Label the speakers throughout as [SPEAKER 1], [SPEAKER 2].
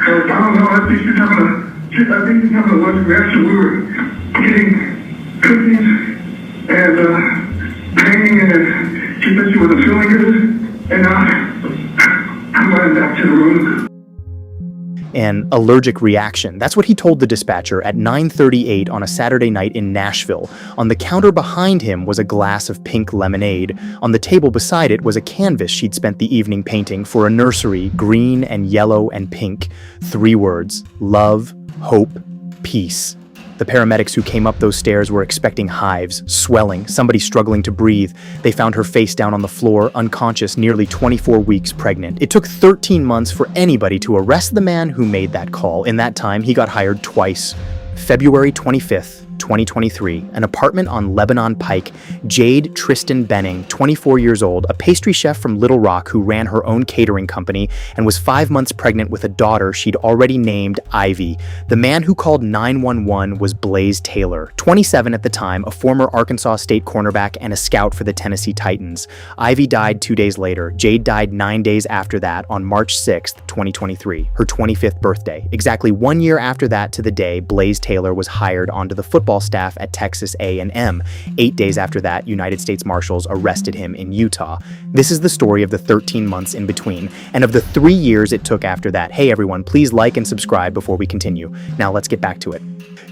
[SPEAKER 1] I don't know. I think she's having an allergic reaction. We were getting cookies and painting, and she said she wasn't feeling good. And I'm running back to the room.
[SPEAKER 2] An allergic reaction. That's what he told the dispatcher at 9:38 on a Saturday night in Nashville. On the counter behind him was a glass of pink lemonade. On the table beside it was a canvas she'd spent the evening painting for a nursery, green and yellow and pink. 3 words: love, hope, peace. The paramedics who came up those stairs were expecting hives, swelling, somebody struggling to breathe. They found her face down on the floor, unconscious, nearly 24 weeks pregnant. It took 13 months for anybody to arrest the man who made that call. In that time, he got hired twice. February 25th, 2023, an apartment on Lebanon Pike, Jade Benning, 24 years old, a pastry chef from Little Rock who ran her own catering company and was 5 months pregnant with a daughter she'd already named Ivy. The man who called 911 was Blaise Taylor, 27 at the time, a former Arkansas State cornerback and a scout for the Tennessee Titans. Ivy died 2 days later. Jade died 9 days after that on March 6th, 2023, her 25th birthday. Exactly 1 year after that to the day, Blaise Taylor was hired onto the football staff at Texas A&M. 8 days after that, United States Marshals arrested him in Utah. This is the story of the 13 months in between, and of the 3 years it took after that. Hey everyone, please like and subscribe before we continue. Now let's get back to it.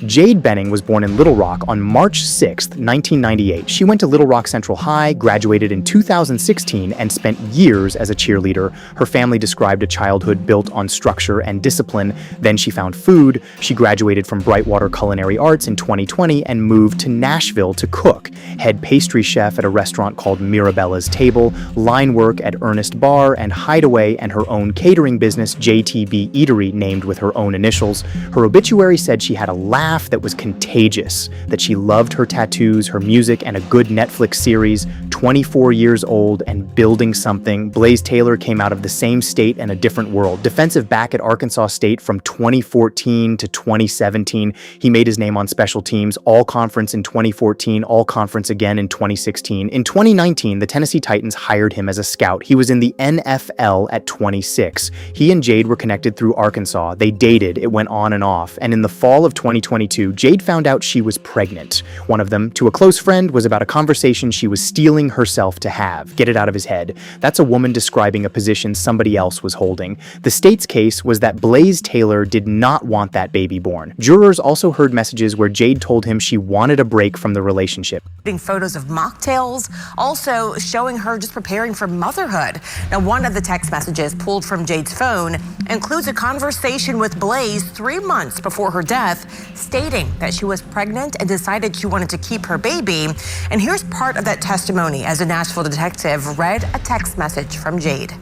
[SPEAKER 2] Jade Benning was born in Little Rock on March 6, 1998. She went to Little Rock Central High, graduated in 2016, and spent years as a cheerleader. Her family described a childhood built on structure and discipline. Then she found food. She graduated from Brightwater Culinary Arts in 2020 and moved to Nashville to cook. Head pastry chef at a restaurant called Mirabella's Table, line work at Ernest Bar and Hideaway, and her own catering business, JTB Eatery, named with her own initials. Her obituary said she had a laugh that was contagious, that she loved her tattoos, her music, and a good Netflix series. 24 years old and building something. Blaise Taylor came out of the same state and a different world. Defensive back at Arkansas State from 2014 to 2017. He made his name on special teams, all conference in 2014, all conference again in 2016. In 2019, the Tennessee Titans hired him as a scout. He was in the NFL at 26. He and Jade were connected through Arkansas. They dated, it went on and off, and in the fall of 2022, Jade found out she was pregnant. One of them, to a close friend, was about a conversation she was stealing herself to have. Get it out of his head. That's a woman describing a position somebody else was holding. The state's case was that Blaise Taylor did not want that baby born. Jurors also heard messages where Jade told him she wanted a break from the relationship.
[SPEAKER 3] Photos of mocktails, also showing her just preparing for motherhood. Now, one of the text messages pulled from Jade's phone includes a conversation with Blaise 3 months before her death, stating that she was pregnant and decided she wanted to keep her baby. And here's part of that testimony as a Nashville detective read a text message from Jade.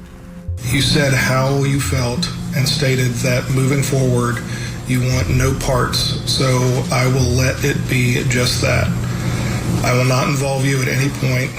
[SPEAKER 4] You said how you felt and stated that moving forward, you want no parts, so I will let it be just that. I will not involve you at any point.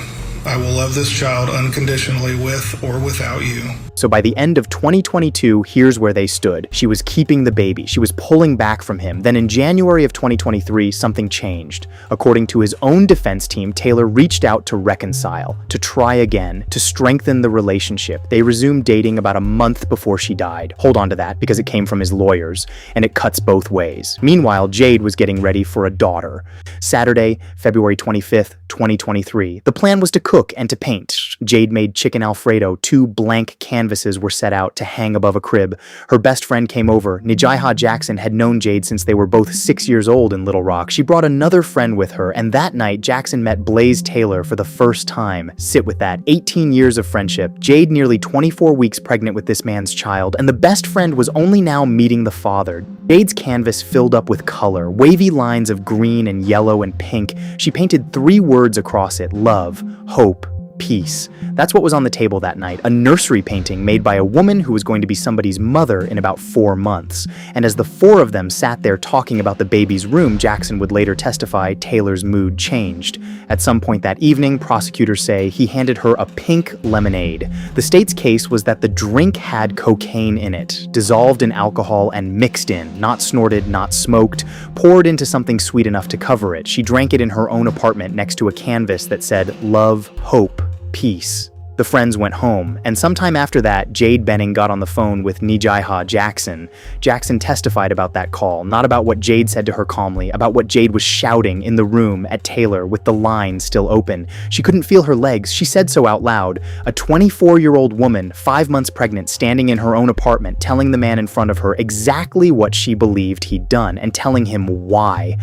[SPEAKER 4] I will love this child unconditionally with or without you.
[SPEAKER 2] So by the end of 2022, here's where they stood. She was keeping the baby. She was pulling back from him. Then in January of 2023, something changed. According to his own defense team, Taylor reached out to reconcile, to try again, to strengthen the relationship. They resumed dating about a month before she died. Hold on to that because it came from his lawyers, and it cuts both ways. Meanwhile, Jade was getting ready for a daughter. Saturday, February 25th, 2023. The plan was to cook and to paint. Jade made chicken Alfredo. 2 blank canvases were set out to hang above a crib. Her best friend came over. Nijaiha Jackson had known Jade since they were both 6 years old in Little Rock. She brought another friend with her, and that night, Jackson met Blaise Taylor for the first time. Sit with that. 18 years of friendship. Jade nearly 24 weeks pregnant with this man's child, and the best friend was only now meeting the father. Jade's canvas filled up with color, wavy lines of green and yellow and pink. She painted 3 words across it: love, hope, peace. That's what was on the table that night, a nursery painting made by a woman who was going to be somebody's mother in about 4 months. And as the 4 of them sat there talking about the baby's room, Jackson would later testify Taylor's mood changed. At some point that evening, prosecutors say he handed her a pink lemonade. The state's case was that the drink had cocaine in it, dissolved in alcohol and mixed in, not snorted, not smoked, poured into something sweet enough to cover it. She drank it in her own apartment next to a canvas that said, love, hope, peace. The friends went home, and sometime after that, Jade Benning got on the phone with Nijaiha Jackson. Jackson testified about that call, not about what Jade said to her calmly, about what Jade was shouting in the room at Taylor with the line still open. She couldn't feel her legs. She said so out loud. A 24-year-old woman, 5 months pregnant, standing in her own apartment, telling the man in front of her exactly what she believed he'd done and telling him why.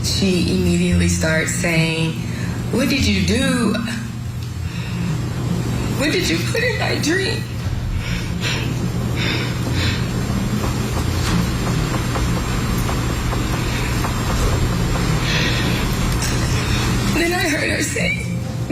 [SPEAKER 5] She immediately starts saying, "What did you do? What did you put in my drink?" Then I heard her say,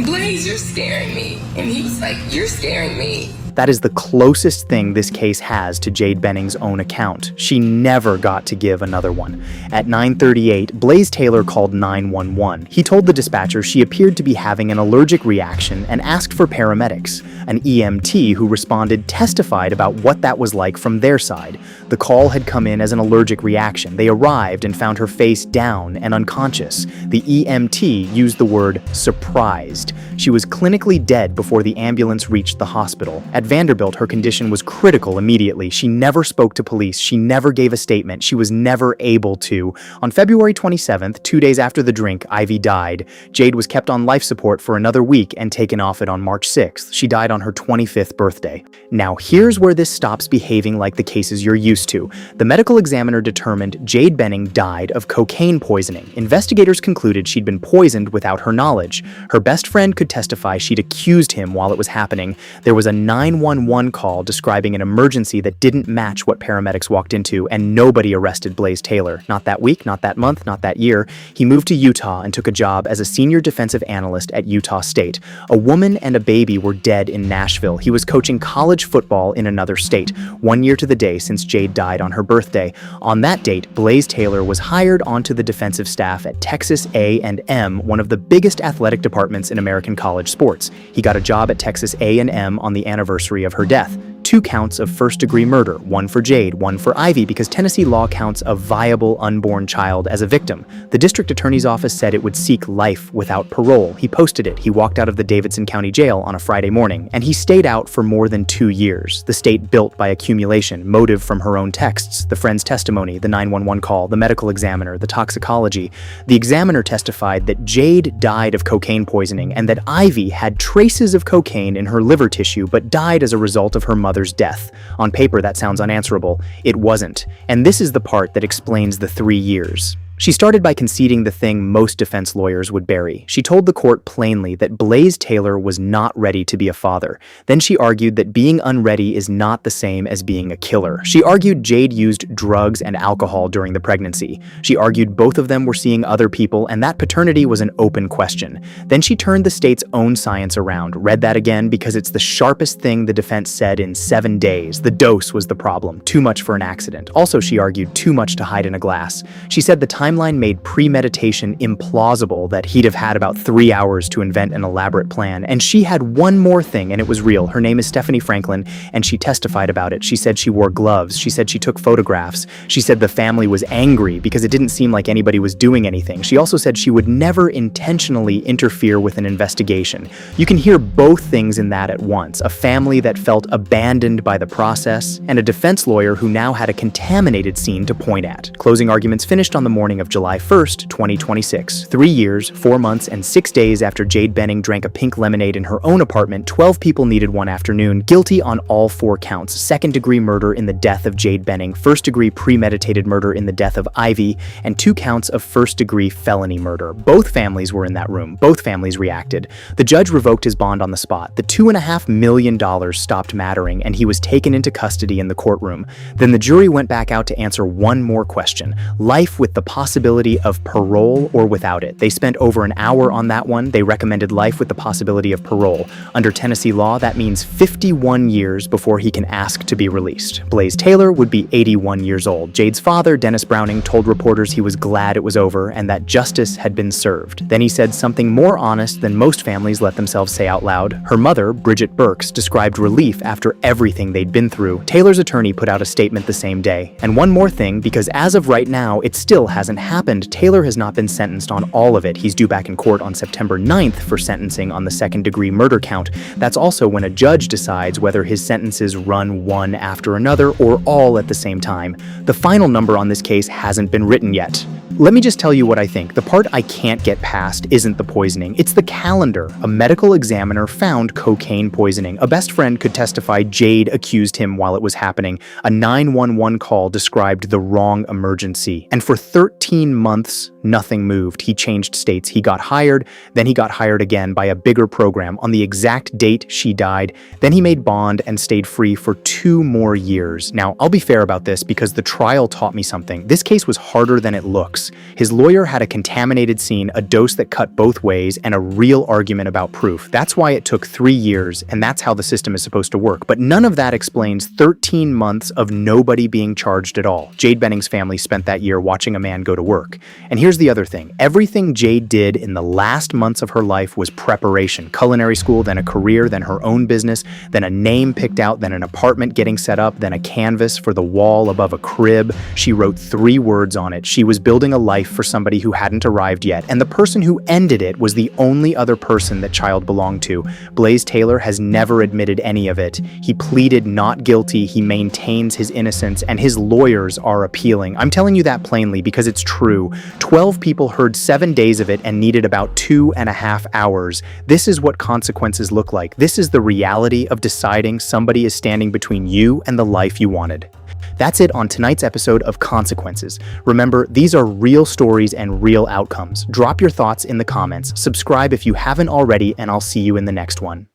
[SPEAKER 5] "Blaise, you're scaring me." And he was like, "You're scaring me."
[SPEAKER 2] That is the closest thing this case has to Jade Benning's own account. She never got to give another one. At 9:38, Blaise Taylor called 911. He told the dispatcher she appeared to be having an allergic reaction and asked for paramedics. An EMT who responded testified about what that was like from their side. The call had come in as an allergic reaction. They arrived and found her face down and unconscious. The EMT used the word surprised. She was clinically dead before the ambulance reached the hospital. At Vanderbilt, her condition was critical immediately. She never spoke to police. She never gave a statement. She was never able to. On February 27th, 2 days after the drink, Ivy died. Jade was kept on life support for another week and taken off it on March 6th. She died on her 25th birthday. Now, here's where this stops behaving like the cases you're used to. The medical examiner determined Jade Benning died of cocaine poisoning. Investigators concluded she'd been poisoned without her knowledge. Her best friend could testify she'd accused him while it was happening. There was a 911 call describing an emergency that didn't match what paramedics walked into, and nobody arrested Blaise Taylor. Not that week, not that month, not that year. He moved to Utah and took a job as a senior defensive analyst at Utah State. A woman and a baby were dead in Nashville. He was coaching college football in another state, 1 year to the day since Jade died on her birthday. On that date, Blaise Taylor was hired onto the defensive staff at Texas A&M, one of the biggest athletic departments in American college sports. He got a job at Texas A&M on the anniversary of her death. 2 counts of first-degree murder, one for Jade, one for Ivy, because Tennessee law counts a viable unborn child as a victim. The district attorney's office said it would seek life without parole. He posted it. He walked out of the Davidson County Jail on a Friday morning, and he stayed out for more than 2 years. The state built by accumulation, motive from her own texts, the friend's testimony, the 911 call, the medical examiner, the toxicology. The examiner testified that Jade died of cocaine poisoning and that Ivy had traces of cocaine in her liver tissue but died as a result of her mother's death. On paper, that sounds unanswerable. It wasn't. And this is the part that explains the 3 years. She started by conceding the thing most defense lawyers would bury. She told the court plainly that Blaise Taylor was not ready to be a father. Then she argued that being unready is not the same as being a killer. She argued Jade used drugs and alcohol during the pregnancy. She argued both of them were seeing other people and that paternity was an open question. Then she turned the state's own science around, read that again because it's the sharpest thing the defense said in 7 days. The dose was the problem, too much for an accident. Also, she argued too much to hide in a glass. She said the timeline made premeditation implausible, that he'd have had about 3 hours to invent an elaborate plan. And she had one more thing, and it was real. Her name is Stephanie Franklin, and she testified about it. She said she wore gloves. She said she took photographs. She said the family was angry because it didn't seem like anybody was doing anything. She also said she would never intentionally interfere with an investigation. You can hear both things in that at once. A family that felt abandoned by the process, and a defense lawyer who now had a contaminated scene to point at. Closing arguments finished on the morning of July 1st, 2026. 3 years, 4 months, and 6 days after Jade Benning drank a pink lemonade in her own apartment, 12 people needed one afternoon, guilty on all 4 counts: second-degree murder in the death of Jade Benning, first-degree premeditated murder in the death of Ivy, and 2 counts of first-degree felony murder. Both families were in that room. Both families reacted. The judge revoked his bond on the spot. The $2.5 million stopped mattering, and he was taken into custody in the courtroom. Then the jury went back out to answer one more question: life with the possibility of parole or without it. They spent over an hour on that one. They recommended life with the possibility of parole. Under Tennessee law, that means 51 years before he can ask to be released. Blaise Taylor would be 81 years old. Jade's father, Dennis Browning, told reporters he was glad it was over and that justice had been served. Then he said something more honest than most families let themselves say out loud. Her mother, Bridget Burks, described relief after everything they'd been through. Taylor's attorney put out a statement the same day. And one more thing, because as of right now, it still hasn't hasn't happened, Taylor has not been sentenced on all of it. He's due back in court on September 9th for sentencing on the second-degree murder count. That's also when a judge decides whether his sentences run one after another or all at the same time. The final number on this case hasn't been written yet. Let me just tell you what I think. The part I can't get past isn't the poisoning, it's the calendar. A medical examiner found cocaine poisoning. A best friend could testify Jade accused him while it was happening. A 911 call described the wrong emergency. And for 13 months, nothing moved. He changed states. He got hired, then he got hired again by a bigger program on the exact date she died. Then he made bond and stayed free for 2 more years. Now, I'll be fair about this because the trial taught me something. This case was harder than it looks. His lawyer had a contaminated scene, a dose that cut both ways, and a real argument about proof. That's why it took 3 years, and that's how the system is supposed to work. But none of that explains 13 months of nobody being charged at all. Jade Benning's family spent that year watching a man go to work. And here's the other thing. Everything Jade did in the last months of her life was preparation. Culinary school, then a career, then her own business, then a name picked out, then an apartment getting set up, then a canvas for the wall above a crib. She wrote 3 words on it. She was building a life for somebody who hadn't arrived yet, and the person who ended it was the only other person that child belonged to. Blaise Taylor has never admitted any of it. He pleaded not guilty, he maintains his innocence, and his lawyers are appealing. I'm telling you that plainly because it's true. 12 people heard 7 days of it and needed about 2.5 hours. This is what consequences look like. This is the reality of deciding somebody is standing between you and the life you wanted. That's it on tonight's episode of Consequences. Remember, these are real stories and real outcomes. Drop your thoughts in the comments, subscribe if you haven't already, and I'll see you in the next one.